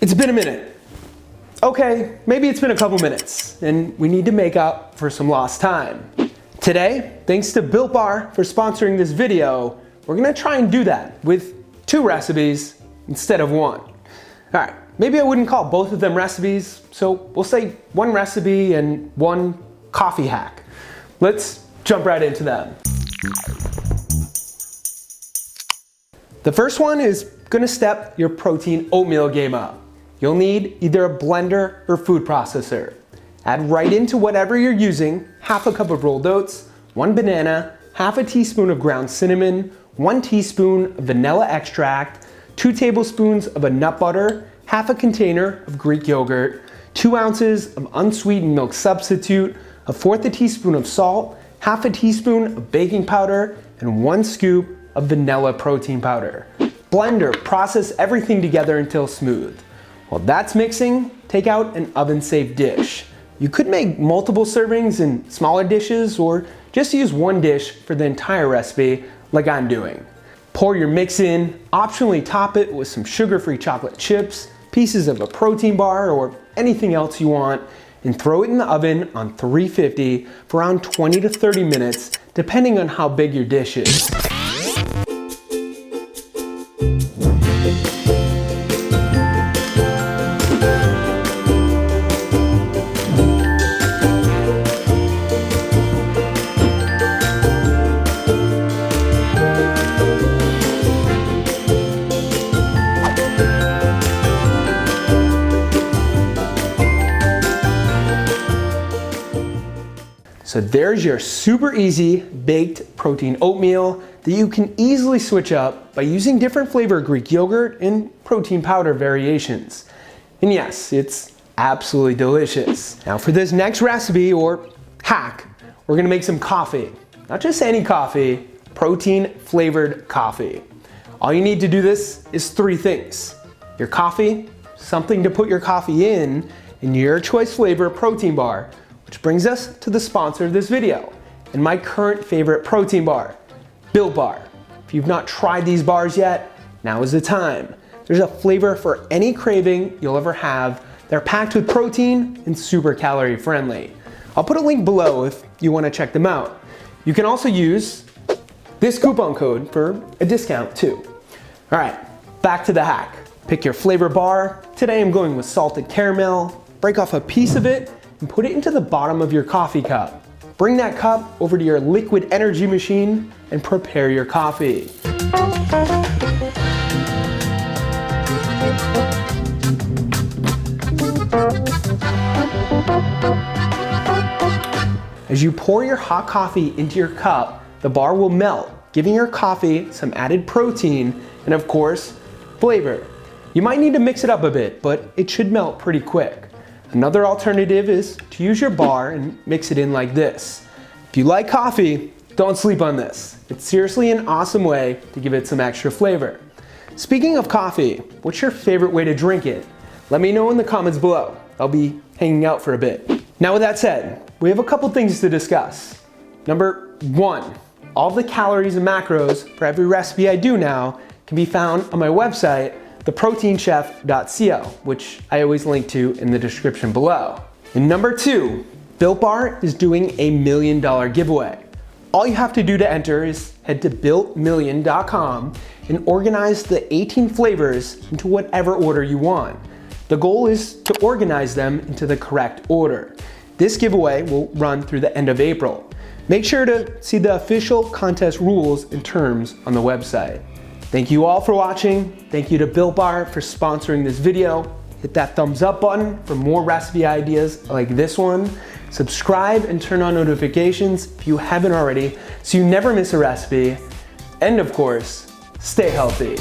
It's been a minute. Okay, maybe it's been a couple minutes, and we need to make up for some lost time. Today, thanks to Built Bar for sponsoring this video, we're gonna try and do that with 2 recipes instead of 1. All right, maybe I wouldn't call both of them recipes, so we'll say 1 recipe and 1 coffee hack. Let's jump right into them. The first one is gonna step your protein oatmeal game up. You'll need either a blender or food processor. Add right into whatever you're using, half a cup of rolled oats, 1 banana, half a teaspoon of ground cinnamon, 1 teaspoon of vanilla extract, 2 tablespoons of a nut butter, half a container of Greek yogurt, 2 ounces of unsweetened milk substitute, 1/4 teaspoon of salt, half a teaspoon of baking powder, and 1 scoop of vanilla protein powder. Blend or process everything together until smooth. While that's mixing, take out an oven-safe dish. You could make multiple servings in smaller dishes or just use 1 dish for the entire recipe like I'm doing. Pour your mix in, optionally top it with some sugar-free chocolate chips, pieces of a protein bar, or anything else you want, and throw it in the oven on 350 for around 20 to 30 minutes, depending on how big your dish is. So there's your super easy baked protein oatmeal that you can easily switch up by using different flavored Greek yogurt and protein powder variations. And yes, it's absolutely delicious. Now for this next recipe or hack, we're gonna make some coffee. Not just any coffee, protein flavored coffee. All you need to do this is 3 things. Your coffee, something to put your coffee in, and your choice flavor protein bar. Which brings us to the sponsor of this video, and my current favorite protein bar, Built Bar. If you've not tried these bars yet, now is the time. There's a flavor for any craving you'll ever have. They're packed with protein and super calorie friendly. I'll put a link below if you want to check them out. You can also use this coupon code for a discount too. All right, back to the hack. Pick your flavor bar. Today I'm going with salted caramel. Break off a piece of it and put it into the bottom of your coffee cup. Bring that cup over to your liquid energy machine and prepare your coffee. As you pour your hot coffee into your cup, the bar will melt, giving your coffee some added protein and of course, flavor. You might need to mix it up a bit, but it should melt pretty quick. Another alternative is to use your bar and mix it in like this. If you like coffee, don't sleep on this. It's seriously an awesome way to give it some extra flavor. Speaking of coffee, what's your favorite way to drink it? Let me know in the comments below. I'll be hanging out for a bit. Now with that said, we have a couple things to discuss. Number 1, all the calories and macros for every recipe I do now can be found on my website, theproteinchef.co, which I always link to in the description below. And number 2, Built Bar is doing a $1 million giveaway. All you have to do to enter is head to builtmillion.com and organize the 18 flavors into whatever order you want. The goal is to organize them into the correct order. This giveaway will run through the end of April. Make sure to see the official contest rules and terms on the website. Thank you all for watching. Thank you to Built Bar for sponsoring this video. Hit that thumbs up button for more recipe ideas like this one. Subscribe and turn on notifications if you haven't already so you never miss a recipe. And of course, stay healthy.